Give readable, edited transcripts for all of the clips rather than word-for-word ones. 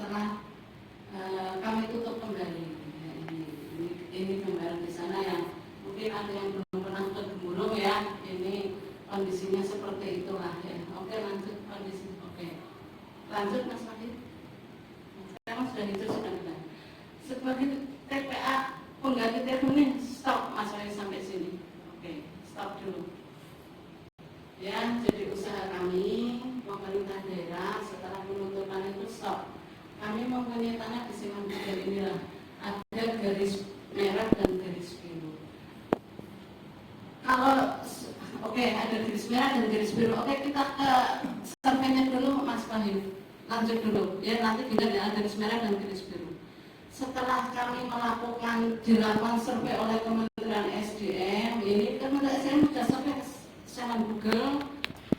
setelah kami tutup kembali. Ini gambaran di sana yang mungkin ada yang belum pernah ke Gemuruh ya. Ini kondisinya seperti itulah ya. Oke, lanjut kondisi. Oke, lanjut Mas Wahid. Sekarang sudah hijau sudah enggak. Sebagai TPA pengganti telepon ini stop Mas Wahid sampai sini. Oke, stop dulu. Ya, jadi usaha kami pemerintah daerah setelah menentukan itu stop. Kami mempunyai tanah di Semen Bugel inilah ada garis merah dan garis biru. Kalau ada garis merah dan garis biru. Kita ke surveinya dulu Mas Wahid. Lanjut dulu ya, nanti kita ada garis merah dan garis biru. Setelah kami melakukan 8 survei oleh Kementerian SDM, ini Kementerian SDM sudah sampai ke Semen Bugel,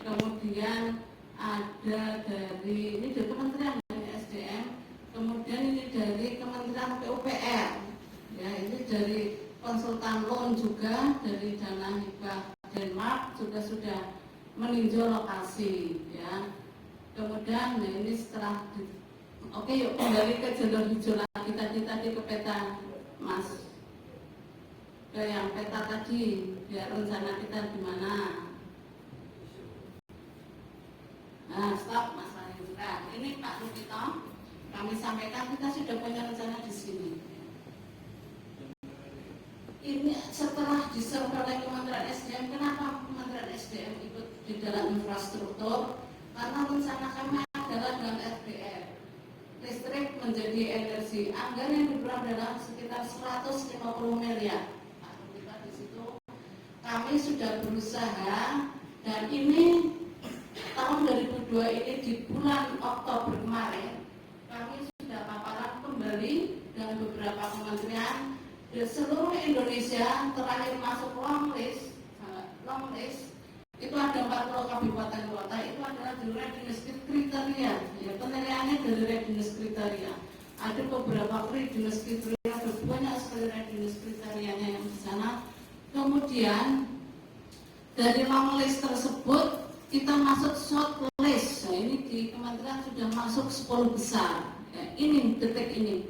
kemudian ada dari ini dari Kementerian SDM, kemudian ini dari Kementerian PUPR, ya ini dari konsultan loan juga dari dana hibah Denmark juga sudah meninjau lokasi, ya. Kemudian ini setelah yuk kembali ke jalur hijau lagi tadi ke peta Mas, ke yang peta tadi, biar rencana kita gimana. Nah, stop Mas Wahid. Nah, ini Pak Lukito, kami sampaikan kita sudah punya rencana di sini. Ini setelah disurvei oleh Kementerian SDM, kenapa Kementerian SDM ikut di dalam infrastruktur? Karena rencana kami adalah dalam RDR, listrik menjadi energi. Anggaran yang diperoleh adalah sekitar 150 miliar. Pak Lukito di situ kami sudah berusaha, dan ini tahun 2002 ini di bulan Oktober kemarin kami sudah paparan kembali dengan beberapa kementerian di seluruh Indonesia. Terakhir masuk long list itu ada 40 kabupaten kota, itu adalah di readiness kriteria ya, penilaiannya dari readiness kriteria. Ada beberapa readiness kriteria, ada banyak sekali readiness kriterianya yang di sana. Kemudian dari long list tersebut kita masuk short list. Nah, ini di kementerian sudah masuk 10 besar ya, ini detik ini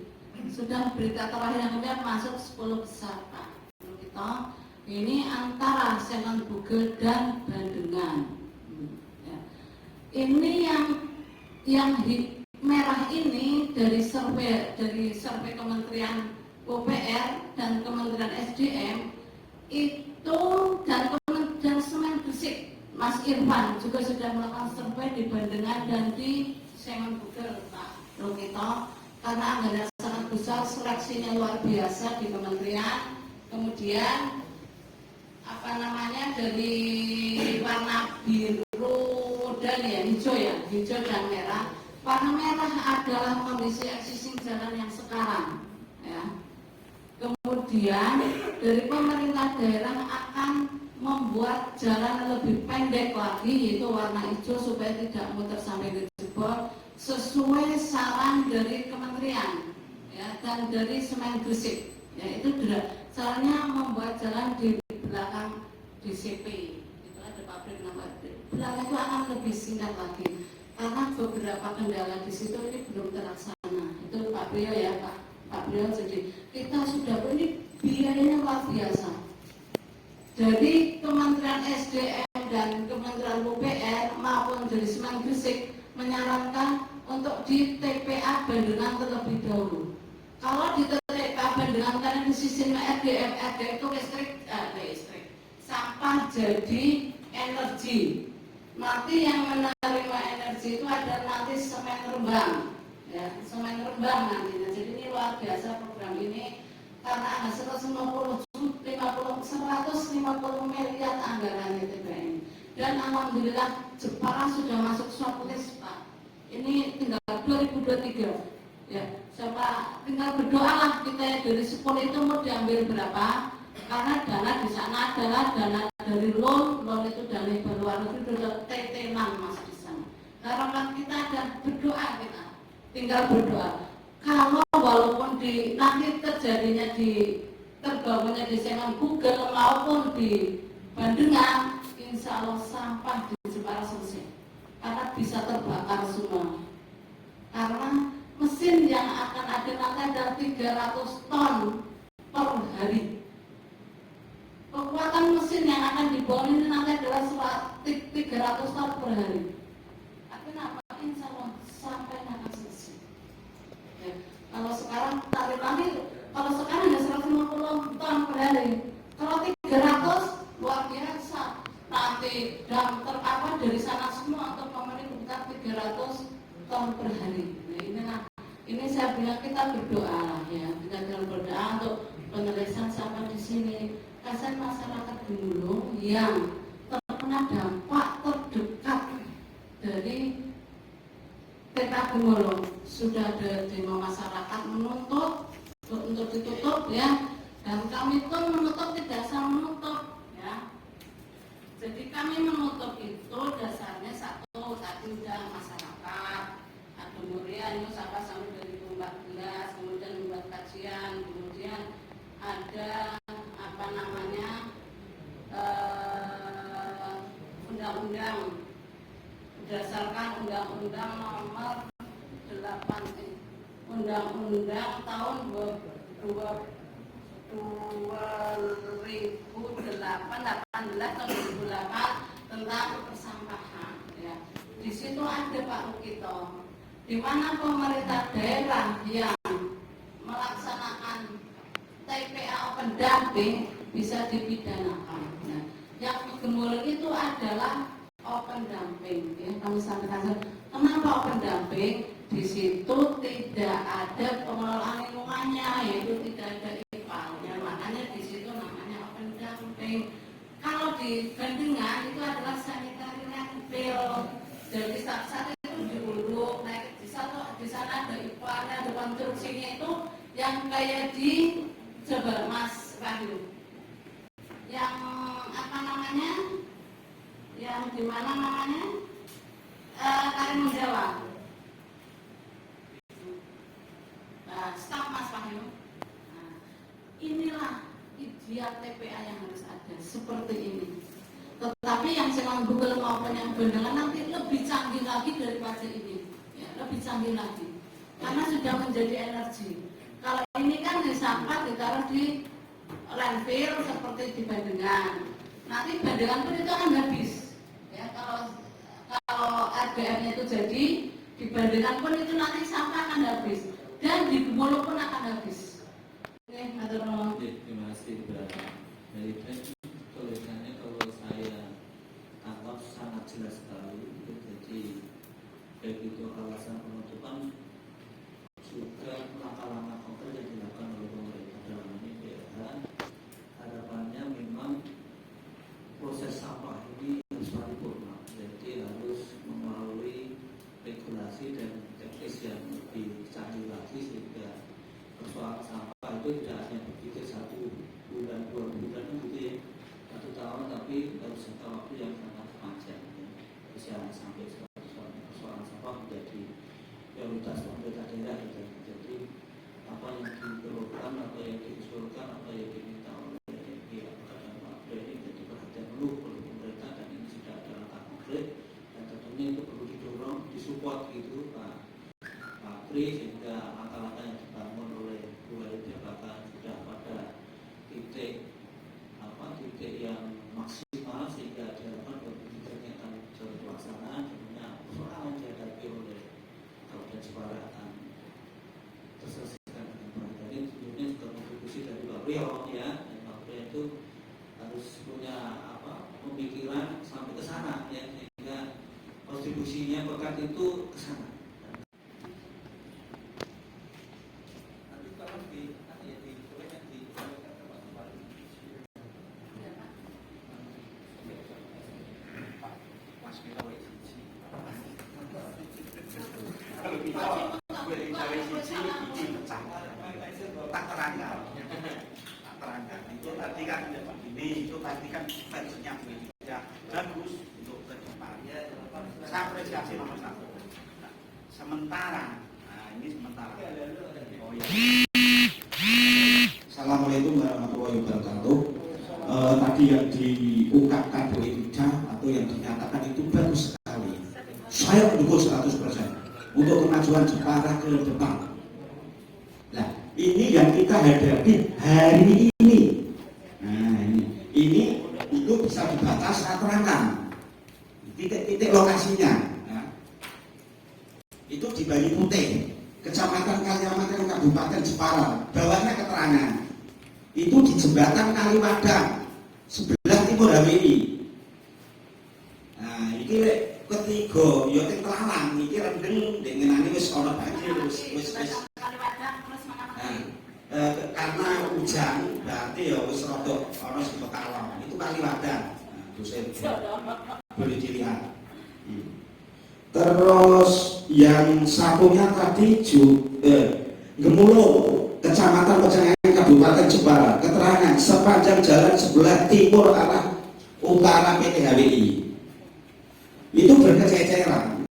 sudah berita terakhir yang kemudian masuk 10 besar Pak. Kita ini antara Semen Bugel dan Bandengan ya. Ini yang di merah ini dari survei Kementerian PUPR dan Kementerian SDM itu, dan Semen Gresik Mas Irfan juga sudah melakukan survei di Bandengan dan di Semen Bugel Pak Lukito, karena anggaran sangat besar, seleksinya luar biasa di kementerian. Kemudian dari warna biru dan hijau dan merah. Warna merah adalah kondisi existing jalan yang sekarang ya. Kemudian dari pemerintah daerah akan membuat jalan lebih pendek lagi, yaitu warna hijau, supaya tidak muter sampai ke jebol, sesuai saran dari kementerian ya, dan dari Semen Gresik ya. Itu caranya membuat jalan di belakang DCP itu ada pabrik nama belakang itu akan lebih singkat lagi, karena beberapa kendala di situ ini belum terlaksana. Itu Pak Brio ya, Pak Brio. Jadi kita sudah, ini biayanya luar biasa. Dari Kementerian SDM dan Kementerian PUPR maupun dari Semen Gresik menyarankan untuk di TPA Bandengan terlebih dahulu. Kalau di TPA Bandengan karena di sistem RDM itu listrik, sampah jadi energi. Nanti yang menerima energi itu ada nanti Semen Rembang, ya, Semen Rembang nantinya. Jadi ini luar biasa program ini, karena ada 150 miliar anggarannya TPN. Dan alhamdulillah Jepara sudah masuk shortlist Pak. Ini tinggal 2023 ya. Siapa tinggal berdoalah kita ya, dari 10 itu mau diambil berapa, karena dana di sana adalah dana dari loan itu dana luar negeri, sudah TT6 Mas di sana. Harapan kita ada berdoa, kita tinggal berdoa. Kalau walaupun nanti terjadinya terbangunnya di Semen Bugel maupun di Bandengan, insya Allah sampah di Jepara selesai, karena bisa terbakar semua. Karena mesin mesin yang akan ada nanti adalah 300 ton per hari. Kekuatan mesin yang akan dibangun ini nanti adalah 300 ton per hari. Tapi kenapa? Insya Allah sampai akan selesai. Ya. Kalau sekarang tarif nanti, kalau sekarang ada 150 ton per hari. Kalau 300 luar biasa. Nanti dan terkapa dari sana semua untuk memenuhi 300 ton per hari. Nah, ini saya bilang kita berdoa ya, kita berdoa untuk penyelesaian sampah di sini. Kasihan masyarakat Gemulung yang terkena dampak terdekat dari TK Gemulung. Sudah ada demo masyarakat menuntut untuk ditutup ya, dan kami pun menutup tidak sama menutup ya. Jadi kami menutup itu dasarnya satu tadi udah masyarakat ada Muria ini sampai 2014, kemudian membuat kajian, kemudian ada apa namanya undang-undang berdasarkan undang-undang nomor 8 undang-undang tahun 2018 tahun 2008 tentang persampahan ya. Di situ ada Pak Rukito, di mana pemerintah daerah yang melaksanakan TPA pendamping bisa dipidanakan. Nah, yang Gemulung itu adalah open dumping ya. Kami sampaikan kenapa open dumping? Di situ tidak ada pengelolaan lingkungannya, yaitu tidak ada IPAL-nya, makanya di situ namanya open dumping. Kalau dibandingkan itu adalah sanitary landfill. Jadi saat itu diuruk, naik di sana ada IPAL-nya, ada konstruksinya itu yang kayak di coba Mas Wahyu, yang apa namanya, yang di mana namanya Karimun Jawa. Staf Mas Wahyu. Nah, inilah ideal TPA yang harus ada seperti ini. Tetapi yang jangan Google maupun yang beneran nanti lebih canggih lagi daripada ini, ya, lebih canggih lagi. Karena sudah menjadi energi. Kalau ini kan di sampah ditaruh di landfill seperti di Bandengan. Nanti Bandengan pun itu akan habis. Ya, kalau RBM-nya itu jadi di Bandengan pun itu nanti sampah akan habis. Dan di Gemulung pun akan habis. Oke, matur nuwun. Terima kasih Mbak Meripen. Tulisannya kalau saya tangkap sangat jelas sekali. Jadi baik itu alasan penutupan juga langkah-langkah konkret yang dilakukan oleh pemerintah dalam ini daerah. Harapannya memang proses sampah ini harus paripurna. Jadi harus melalui regulasi dan teknis yang lebih canggih lagi sehingga persoalan sampah itu tidak hanya berpikir 1 bulan, 2 bulan gitu ya, 1 tahun, tapi harus jangka waktu yang sangat panjang ya. Bisa sampai persoalan sampah menjadi prioritas pemerintah daerah gitu. Jadi apa yang diperlukan atau yang diusulkan atau yang diminta oleh pihak Kadang Mabes ini menjadi perhatian penuh oleh pemerintah, dan ini sudah ada langkah konkret dan tentunya itu perlu didorong, disupport gitu Pak Pri, sehingga langkah-langkah yang dibangun oleh Bu Wahyu bahkan sudah pada titik yang maksimal sehingga diharapkan kebijakannya akan terlaksana. Tentunya persoalan yang dihadapi oleh Kabupaten Jepara akan terselesaikan dengan baik. Dan ini tentunya juga kontribusi dari Pak Priyo ya, dan Pak Priyo itu harus punya pemikiran sampai ke sana ya, sehingga kontribusinya pekat itu ke sana. Itu tadi kan ini, itu tadi kan versinya begitu bagus untuk ke depan. Saya apresiasi nomor 1. Nah, sementara, ini sementara. Oh ya. Assalamualaikum warahmatullahi wabarakatuh. Tadi yang diungkapkan oleh Ida atau yang dinyatakan itu bagus sekali. Saya mendukung 100% untuk kemajuan Jepara ke depan. ini yang kita hadapi hari ini. Nah ini itu bisa dibaca secara terang, titik-titik lokasinya. Nah, itu di Bali Putih, Kecamatan Kaliamatan, Kabupaten Jepara. Bawahnya keterangan itu di jembatan Kaliwadang sebelah timur HWI. Nah ini ketiga ya teng Telalang iki rendeng dengenane wis ana banjir wis karena hujan berarti ya wis rada ana sing pekalong itu Kaliwadang. Nah dosen boleh dilihat. Terus yang satunya tadi Gemulo, Kecamatan Pecengangan, Kabupaten Jepara. Keterangan sepanjang jalan sebelah timur arah utara PT HWI itu berkececeran.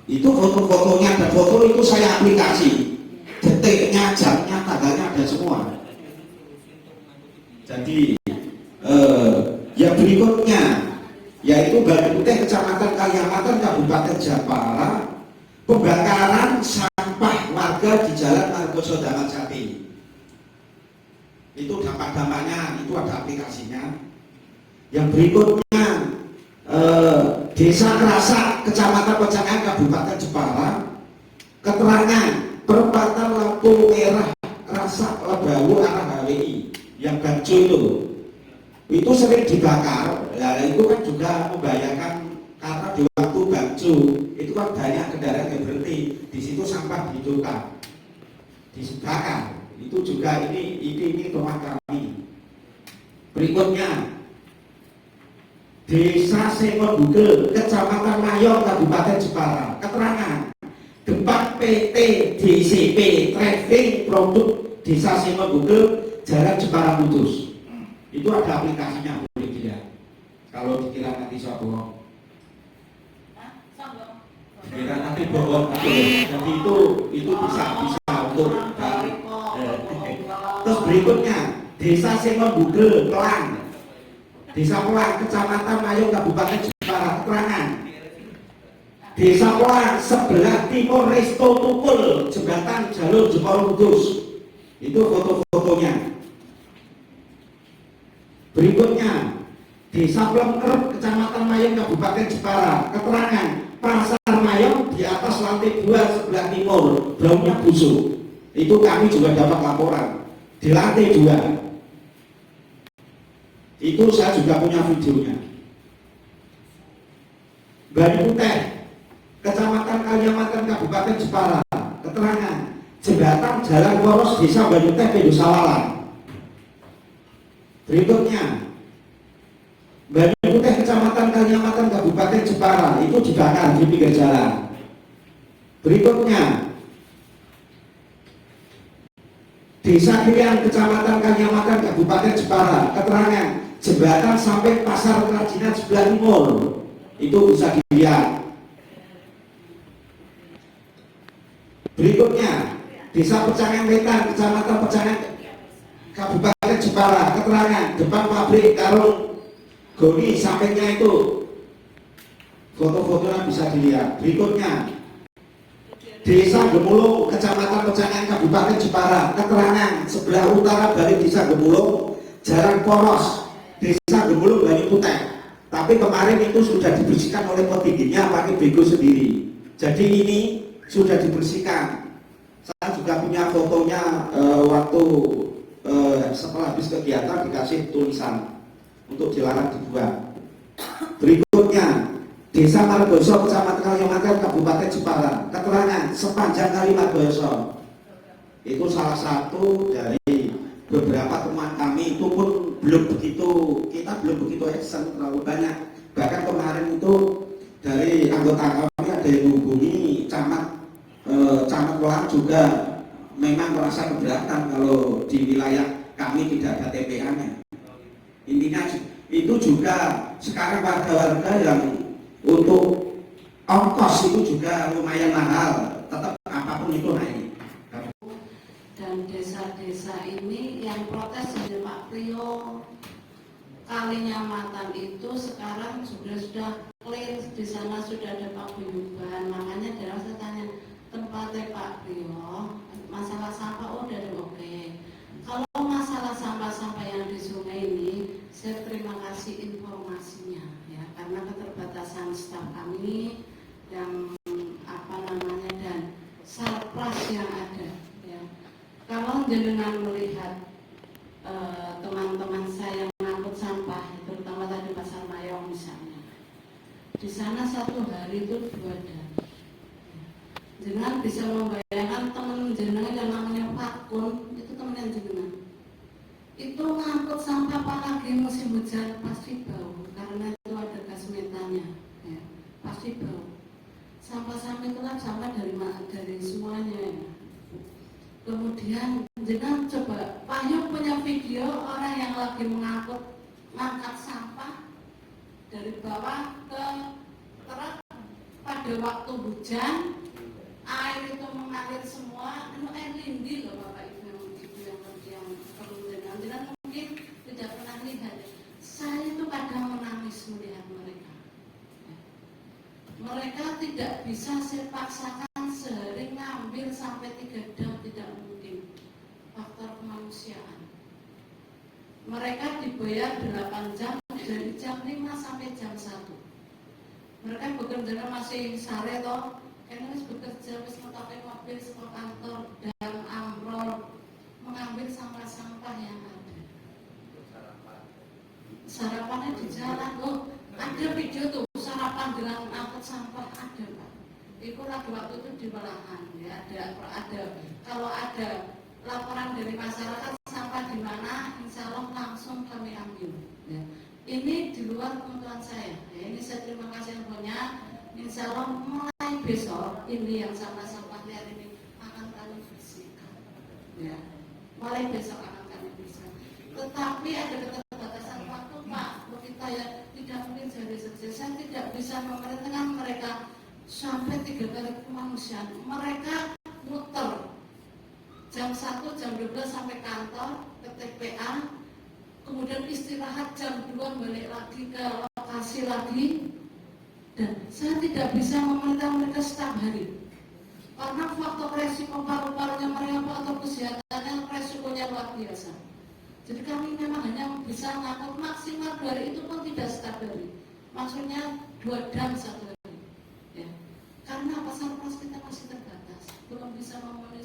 Itu foto-fotonya, ada foto itu saya aplikasi, detiknya, jamnya, tanggalnya ada semua. Jadi yang berikutnya yaitu Bali Putih, Kecamatan Kaliamatan, Kabupaten Jepara. Pembakaran sampah warga di Jalan Margoso Damasjati. Itu dampak-dampaknya, itu ada aplikasinya. Yang berikutnya Desa Kerasak, Kecamatan Pecengangan, Kabupaten Jepara. Keterangan perempatan lampu merah Kerasak Lebawu arah HWI yang Gancu itu sering dibakar. Ya, itu kan juga membahayakan karena di waktu Gancu itu kan banyak kendaraan yang berhenti di situ, sampah dihidupkan, dibakar. Itu juga ini rumah kami. Berikutnya Desa Semobugel, Kecamatan Mayong, Kabupaten Jepara. Keterangan depan PT DCP Traffic Produk Desa Semobugel, Jalan Jepara putus. Itu ada aplikasinya, boleh dilihat. Kalau dikira nanti saya bohong, dikira nanti bohong. Jadi itu bisa untuk terus berikutnya Desa Semobugel, Pelang. Desa Pelang, Kecamatan Mayong, Kabupaten Jepara. Keterangan Desa Pelang sebelah timur Resto Tukul, jembatan jalur Jepara Kudus. Itu foto-fotonya. Berikutnya Desa Plemker, Kecamatan Mayong, Kabupaten Jepara. Keterangan Pasar Mayong di atas lantai 2 sebelah timur, baunya busuk. Itu kami juga dapat laporan di lantai 2. Itu saya juga punya videonya. Bali Putih, Kecamatan Kaliamatan, Kabupaten Jepara. Keterangan jembatan Jalan Poros Desa Bali Putih, Pedosawalan. Berikutnya Bali Putih, Kecamatan Kaliamatan, Kabupaten Jepara. Itu dibakar di pinggir jalan. Berikutnya Desa Krian, Kecamatan Kaliamatan, Kabupaten Jepara. Keterangan jembatan sampai Pasar Kerajinan sebelah timur. Itu bisa dilihat. Berikutnya Desa Pecengangan Wetan, Kecamatan Pecengangan, Kabupaten Jepara. Keterangan depan pabrik karung Goni, sampingnya itu foto-fotonya bisa dilihat. Berikutnya Desa Gemulo, Kecamatan Pecengangan, Kabupaten Jepara. Keterangan sebelah utara Bali Desa Gemulo, Jalan Poros Desa Gemulo, Bali Putih. Tapi kemarin itu sudah dibersihkan oleh petingginya pakai bego sendiri. Jadi ini sudah dibersihkan. Saya juga punya fotonya waktu setelah habis kegiatan dikasih tulisan untuk dilarang dibuang. Berikutnya Desa Margoso, Kecamatan Kaliamatan, Kabupaten Jepara. Keterangan sepanjang Kali Margoso. Itu salah satu dari beberapa teman kami. Itu pun kita belum begitu action terlalu banyak. Bahkan kemarin itu dari anggota kami ada yang menghubungi camat Pelang juga memang merasa keberatan kalau di wilayah kami tidak ada TPA-nya. Intinya itu juga sekarang warga-warga yang untuk ongkos itu juga lumayan mahal, tetap apapun itu naik. Dan desa-desa ini yang protes dari Pak Prio Kalinyamatan itu sekarang sudah clear, di sana sudah ada paguyuban. Makanya dalam saya tanya tempatnya Pak Prio, masalah sampah udah oke. sarpras yang ada. Ya. Kalau jenengan melihat teman-teman saya mengangkut sampah, terutama tadi Pasar Mayong misalnya, di sana satu hari itu 2 dan. Jenengan bisa membayangkan teman jenengan yang namanya Fakun, itu teman jenengan. Itu ngangkut sampah apalagi musim hujan pasti bau, karena itu ada gas metannya, ya, pasti bau. Sampah-sampah itu kan sampah dari semuanya. Ya. Kemudian jenengan coba, Pak Yuk punya video orang yang lagi mengangkat sampah dari bawah ke truk pada waktu hujan, air itu mengalir semua, itu air lindi loh Bapak Ibu yang perlu jenengan mungkin tidak pernah lihat. Saya itu kadang menangis melihat mereka. Mereka tidak bisa saya paksakan sehari ngambil sampai 3 dam, tidak mungkin. Faktor kemanusiaan. Mereka dibayar 8 jam dari jam 5 sampai jam 1. Mereka bekerja masih sare toh, karena harus bekerja, harus mengetahui mobil, semua kantor dan amrol, mengambil sampah-sampah yang ada. Sarapannya di jalan loh. Ada video tuh sarapan dengan angkut sampah, ada Pak. Itu lagi waktu itu di Welahan ya, ada. Kalau ada laporan dari masyarakat sampah di mana, insya Allah langsung kami ambil. Ya. Ini di luar kementerian saya. Ya, ini saya terima kasih infonya. Insya Allah mulai besok ini yang sampah-sampah liar ini akan kami bersihkan. Ya. Mulai besok akan kami bersihkan. Tetapi ada keterbatasan waktu Pak. Kita ya tidak mungkin jadi sukses. Saya tidak bisa memerintahkan mereka sampai 3 kali kemanusiaan. Mereka muter jam 1, jam 12 sampai kantor ke TPA, kemudian istirahat jam 2 balik lagi ke lokasi lagi. Dan saya tidak bisa memerintah mereka setiap hari karena faktor resiko paru-parunya mereka atau kesehatannya resikonya luar biasa. Jadi kami memang hanya bisa ngangkut maksimal 2 hari, itu pun tidak setiap hari. Maksudnya 2 dam 1 hari. Ya. Karena pasar pas kita masih terbatas, belum bisa memenuhi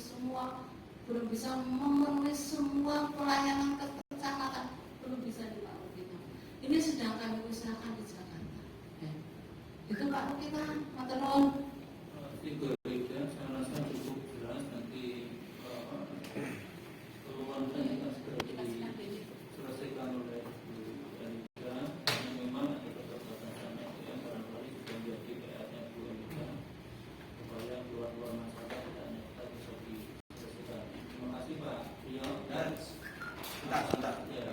semua pelayanan kecamatan, belum bisa dilakukan kita. Ini sedang kami usahakan di Jakarta. Ya. Itu Pak kita, Maturnuwun. Saya rasa cukup jelas. Nanti keluhan kita segera diselesaikan oleh Bu Elida. Memang ada keterbatasan yang barangkali sudah menjadi PR-nya Bu Elida supaya keluhan-keluhan masyarakat tidak hanya kita bisa diselesaikan. Terima kasih Pak Rio. Dan Sebentar. ya,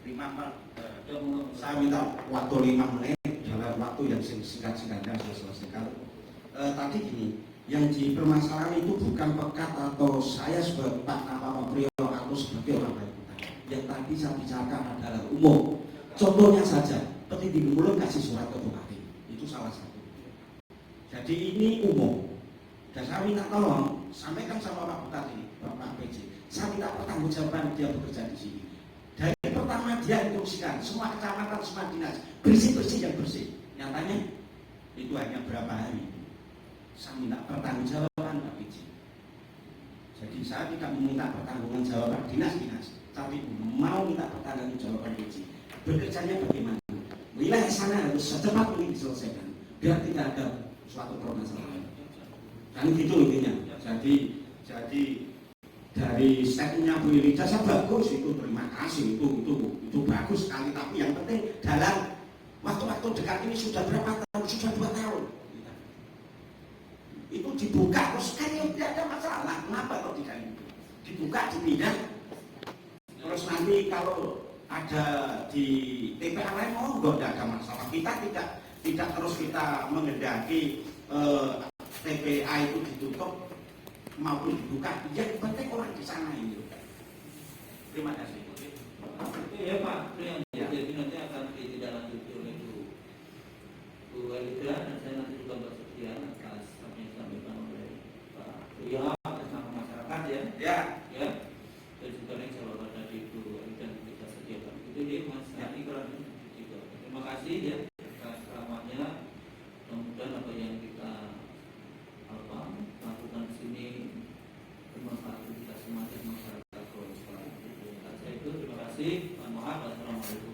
5 menit. Saya minta waktu 5 menit dalam waktu yang singkat-singkatnya saya selesaikan. Tadi gini, yang dipermasalahan itu bukan pekat atau saya sebagai Pak Priyo atau sebagai orang baik kota. Yang tadi saya bicarakan adalah umum. Contohnya saja, seperti di Mulung kasih surat ke bupati, itu salah satu. Jadi ini umum. Dan saya minta tolong sampaikan sama Pak Bupati, Bapak PJ. Saya minta pertanggungjawaban dia bekerja di sini. Dari pertama dia instruksikan semua kecamatan, semua dinas bersih yang bersih. Nyatanya itu hanya berapa hari. Saya minta pertanggungjawaban Pak PJ. Jadi saya tidak meminta pertanggungjawaban dinas-dinas, tapi mau minta pertanggungjawaban PJ. Bekerjanya bagaimana? Wilayah sana harus secepat mungkin diselesaikan, biar tidak ada suatu permasalahan. Dan gitu intinya. Jadi dari statementnya Bu Elida saya bagus, itu terima kasih, itu bagus sekali. Tapi yang penting dalam waktu-waktu dekat ini sudah berapa tahun? Sudah 2 tahun. Itu dibuka terus kan tidak ada masalah. Kenapa kok tidak itu? Dibuka, dipindah. Terus nanti kalau ada di TPA lain monggo, tidak ada masalah. Kita tidak terus kita mengendaki TPA itu ditutup maupun dibuka. Yang penting orang di sana ini. Terima kasih. Ya Pak, jadi nanti akan ditindaklanjuti oleh Bu Elida, dan saya nanti juga bersedia atas apa yang disampaikan oleh Pak Rio atas nama masyarakat ya. Dan juga yang jawaban dari Bu Elida kita sediakan. Itu dia Mas. Nanti kurang juga. Terima kasih ya atas ramahnya. Mudah-mudahan apa yang kita lakukan kasih. Mohon maaf. Wassalamualaikum.